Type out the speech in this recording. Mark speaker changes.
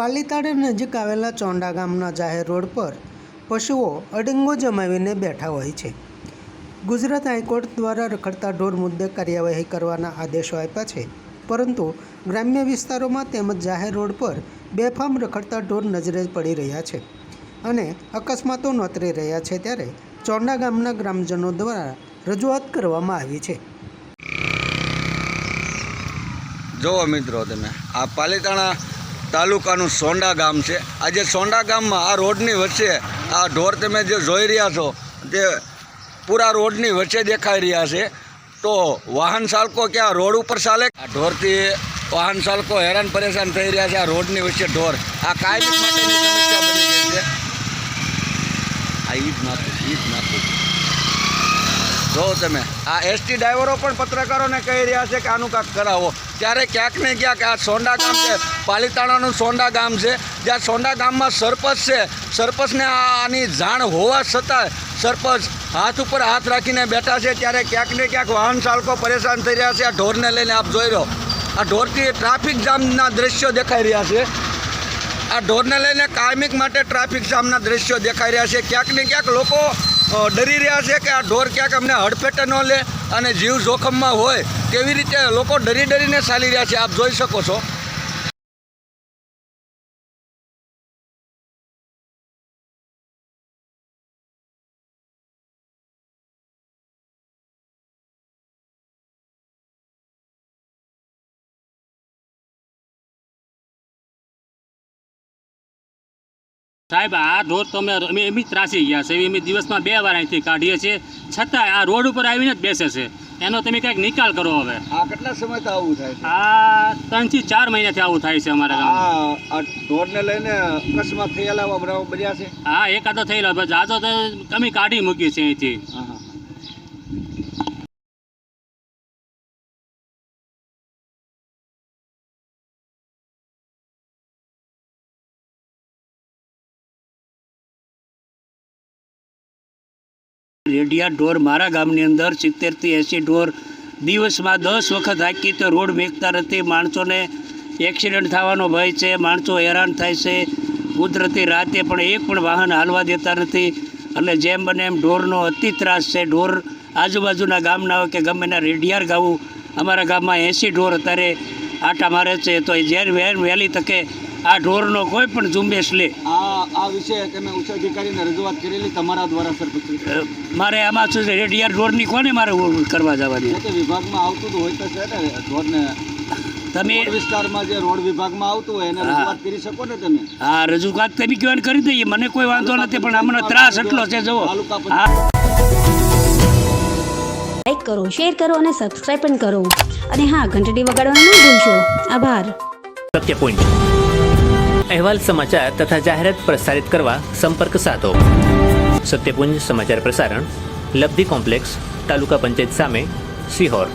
Speaker 1: પાલીતાણા નજીક આવેલા ચોંડા ગામના જાહેર રોડ પર પશુઓ અડંગો જમાવીને બેઠા હોય છે. ગુજરાત હાઈકોર્ટ દ્વારા રખડતા ઢોર મુદ્દે કાર્યવાહી કરવાના આદેશો આપ્યા છે, પરંતુ ગ્રામ્ય વિસ્તારોમાં તેમજ જાહેર રોડ પર બેફામ રખડતા ઢોર નજરે પડી રહ્યા છે અને અકસ્માતો નોતરી રહ્યા છે. ત્યારે ચોંડા ગામના ગ્રામજનો દ્વારા રજૂઆત કરવામાં આવી છે.
Speaker 2: જુઓ મિત્રો, તમે આ પાલીતાણા તાલુકાનું સોંડા ગામ છે. આજે સોંડા ગામમાં આ રોડની વચ્ચે આ ઢોર તમે જે જોઈ રહ્યા છો તે પૂરા રોડની વચ્ચે દેખાઈ રહ્યા છે. તો વાહન ચાલકો ક્યાં રોડ ઉપર ચાલે? આ ઢોરથી વાહન ચાલકો હેરાન પરેશાન થઈ રહ્યા છે. આ રોડની વચ્ચે ઢોર આ કાયમી માટેની સમસ્યા બની ગઈ છે. આ ઈદ નાખું જો તમે આ એસટી ડ્રાઈવરો પણ પત્રકારોને કહી રહ્યા છે કે આનું કાંઈક કરાવો. ત્યારે ક્યાંક ને ક્યાંક આ સોંડા ગામ છે, પાલીતાણાનું સોંડા ગામ છે, જ્યાં સોંડા ગામમાં સરપંચ છે. સરપંચને આની જાણ હોવા છતાં સરપંચ હાથ ઉપર હાથ રાખીને બેઠા છે. ત્યારે ક્યાંક ને ક્યાંક વાહન ચાલકો પરેશાન થઈ રહ્યા છે. આ ઢોરને લઈને આપ જોઈ રહ્યો, આ ઢોરથી ટ્રાફિક જામના દ્રશ્યો દેખાઈ રહ્યા છે. આ ઢોરને લઈને કાયમિક માટે ટ્રાફિક જામના દ્રશ્યો દેખાઈ રહ્યા છે. ક્યાંક ને ક્યાંક લોકો ડરી રહ્યા છે કે આ ઢોર ક્યાંક અમને હડફેટે ન લે અને જીવ જોખમમાં હોય કેવી રીતે લોકો ડરીને ચાલી રહ્યા છે. આપ જોઈ શકો છો.
Speaker 3: સાહેબ, આ ઢોર તો અમે એમ જ ત્રાસી ગયા છે. અમે દિવસમાં 2 વાર અહીંથી કાઢીએ છીએ, છતાં આ રોડ ઉપર આવીને જ બેસે છે. એનો તમે કંઈક નિકાલ કરો. હવે
Speaker 2: આ કેટલા સમયથી આવું થાય છે?
Speaker 3: આ 3 થી 4 મહિનાથી આવું થાય છે અમારા ગામમાં.
Speaker 2: આ ઢોરને લઈને અકસ્માત થયેલા બન્યા છે?
Speaker 3: હા, એકાદો થયેલો. બસ આ તો અમે કાઢી મૂકી છે અહીંથી. રેડિયા ઢોર મારા ગામની અંદર 70 થી 80 ઢોર દિવસમાં 10 વખત હાંકી તો રોડ મેકતા નથી. માણસોને એક્સિડન્ટ થવાનો ભય છે, માણસો હેરાન થાય છે. કુદરતી રાતે પણ એક પણ વાહન હાલવા દેતા નથી. એટલે જેમ બને એમ ઢોરનો અતિ ત્રાસ છે. ઢોર આજુબાજુના ગામના હોય કે ગમે એના રેડિયાર ગાવું, અમારા ગામમાં 80 ઢોર અત્યારે આટા મારે છે. તો જ્યારે વહેલી તકે આ ઢોરનો કોઈ પણ ઝુંબેશ લે.
Speaker 2: આ વિશે તમે ઉચ્ચ અધિકારીને રજૂઆત કરેલી તમારા દ્વારા? સરપંચ
Speaker 3: મારે આમાં શું છે, રેડિયાર ઢોરની કોને મારે કરવા જવાની?
Speaker 2: વિભાગમાં આવતું તો હોય તો છે ને ઢોરને. તમે વિસ્તારમાં જે રોડ વિભાગમાં આવતું હોય એને રજૂઆત કરી શકો ને તમે?
Speaker 3: હા, રજૂઆત તમે કહેવાનું કરી દઈએ, મને કોઈ વાંધો નથી. પણ અમને ત્રાસ એટલો છે. જુઓ,
Speaker 4: લાઈક કરો, શેર કરો અને સબસ્ક્રાઇબ પણ કરો. અને હા, ઘંટડી વગાડવાનું ન ભૂલશો. આભાર.
Speaker 5: સત્ય પોઈન્ટ અહેવાલ, સમાચાર તથા જાહેરાત પ્રસારિત કરવા સંપર્ક સાધો. સત્યપુંજ સમાચાર પ્રસારણ, લબ્ધિ કોમ્પ્લેક્સ, તાલુકા પંચાયત સામે, સિહોર.